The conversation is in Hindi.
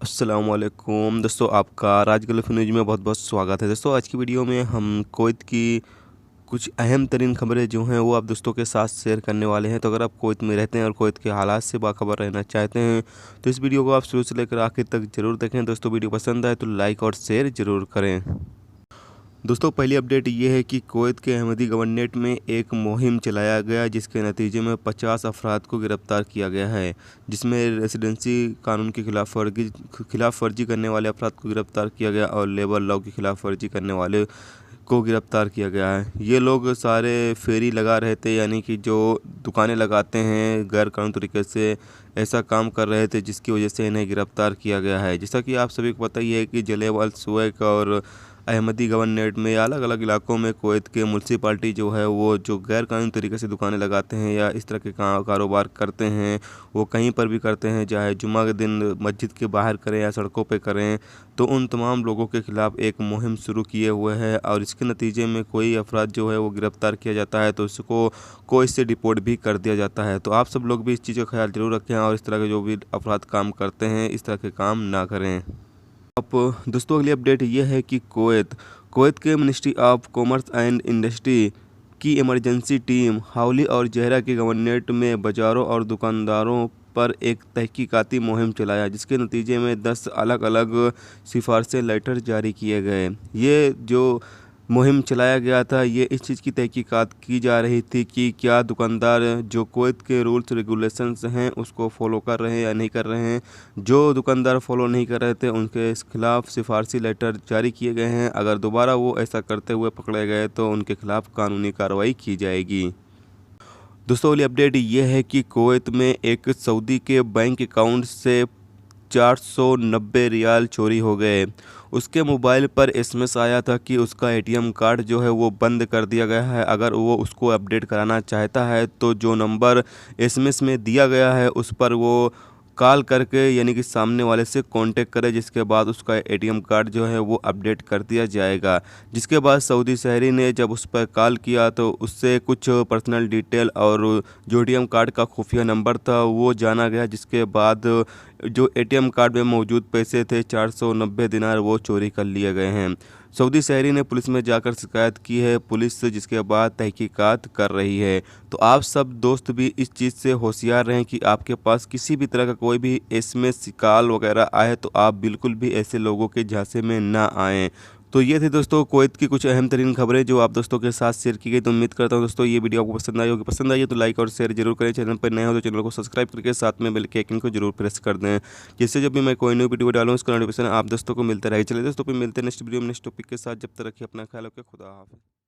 अस्सलामुअलैकुम दोस्तों, आपका राज गल्फ न्यूज़ में बहुत बहुत स्वागत है। दोस्तों, आज की वीडियो में हम कुवैत की कुछ अहम तरीन खबरें जो हैं वो आप दोस्तों के साथ शेयर करने वाले हैं। तो अगर आप कुवैत में रहते हैं और कुवैत के हालात से बाखबर रहना चाहते हैं तो इस वीडियो को आप शुरू से लेकर आखिर तक ज़रूर देखें। दोस्तों, वीडियो पसंद आए तो लाइक और शेयर ज़रूर करें। दोस्तों, पहली अपडेट ये है कि कुवैत के अहमदी गवर्नरेट में एक मुहिम चलाया गया जिसके नतीजे में 50 अफराद को गिरफ़्तार किया गया है, जिसमें रेसिडेंसी कानून की खिलाफ वर्जी करने वाले अफराद को गिरफ़्तार किया गया और लेबर लॉ की खिलाफ वर्जी करने वाले को गिरफ़्तार किया गया है। ये लोग सारे फेरी लगा रहे थे, यानी कि जो दुकानें लगाते हैं गैर कानूनी तरीके से ऐसा काम कर रहे थे, जिसकी वजह से इन्हें गिरफ़्तार किया गया है। जैसा कि आप सभी को पता ही है कि जलेब सुवैक और अहमदी गवर्नरेट में अलग अलग इलाकों में कुवैत के म्यूनसिपाल्टी जो है वो जो गैर कानूनी तरीके से दुकानें लगाते हैं या इस तरह के कारोबार करते हैं, वो कहीं पर भी करते हैं, चाहे जुम्मा के दिन मस्जिद के बाहर करें या सड़कों पे करें। तो उन तमाम लोगों के ख़िलाफ़ एक मुहिम शुरू किए हुए है और इसके नतीजे में कोई अफराद जो है वो गिरफ़्तार किया जाता है तो उसको कोई से डिपोर्ट भी कर दिया जाता है। तो आप सब लोग भी इस चीज़ का ख्याल ज़रूर रखें और इस तरह के जो भी अफराद काम करते हैं इस तरह के काम ना करें। अब दोस्तों, अगली अपडेट ये है कि कुवैत के ministry of commerce and industry की इमरजेंसी टीम हावली और जहरा के गवर्नरेट में बाज़ारों और दुकानदारों पर एक तहकीकाती मुहिम चलाया, जिसके नतीजे में 10 अलग अलग सिफारशी लेटर जारी किए गए। ये जो मुहिम चलाया गया था, ये इस चीज़ की तहकीकात की जा रही थी कि क्या दुकानदार जो कुवैत के रूल्स रेगुलेशंस हैं उसको फॉलो कर रहे हैं या नहीं कर रहे हैं। जो दुकानदार फॉलो नहीं कर रहे थे उनके खिलाफ़ सिफारशी लेटर जारी किए गए हैं। अगर दोबारा वो ऐसा करते हुए पकड़े गए तो उनके खिलाफ़ कानूनी कार्रवाई की जाएगी। दोस्तों, अगली अपडेट ये है कि कुवैत में एक सऊदी के बैंक अकाउंट से 490 रियाल चोरी हो गए। उसके मोबाइल पर एसएमएस आया था कि उसका एटीएम कार्ड जो है वो बंद कर दिया गया है। अगर वो उसको अपडेट कराना चाहता है तो जो नंबर एसएमएस में दिया गया है उस पर वो कॉल करके यानी कि सामने वाले से कांटेक्ट करे, जिसके बाद उसका एटीएम कार्ड जो है वो अपडेट कर दिया जाएगा। जिसके बाद सऊदी शहरी ने जब उस पर कॉल किया तो उससे कुछ पर्सनल डिटेल और जो एटीएम कार्ड का खुफिया नंबर था वो जाना गया, जिसके बाद जो एटीएम कार्ड में मौजूद पैसे थे 490 दिनार वो चोरी कर लिए गए हैं। सऊदी शहरी ने पुलिस में जाकर शिकायत की है, पुलिस जिसके बाद तहकीकात कर रही है। तो आप सब दोस्त भी इस चीज़ से होशियार रहें कि आपके पास किसी भी तरह का कोई भी एसएमएस कॉल वगैरह आए तो आप बिल्कुल भी ऐसे लोगों के झांसे में ना आएँ। तो ये थी दोस्तों कुवैत की कुछ अहम तरीन खबरें जो आप दोस्तों के साथ शेयर की गई। तो उम्मीद करता हूँ दोस्तों ये वीडियो आपको पसंद आई होगी। पसंद आई है तो लाइक और शेयर जरूर करें। चैनल पर नए हो तो चैनल को सब्सक्राइब करके साथ में बेल के आइकन को जरूर प्रेस कर दें, जिससे जब भी मैं कोई न्यू वीडियो डालूँ उसका नोटिफिकेशन आप दोस्तों को मिलता रहे। चलिए दोस्तों, फिर मिलते हैं नेक्स्ट वीडियो में नेक्स्ट टॉपिक के साथ। जब तक रखिए अपना ख्याल रखिए। खुदा हाफिज़।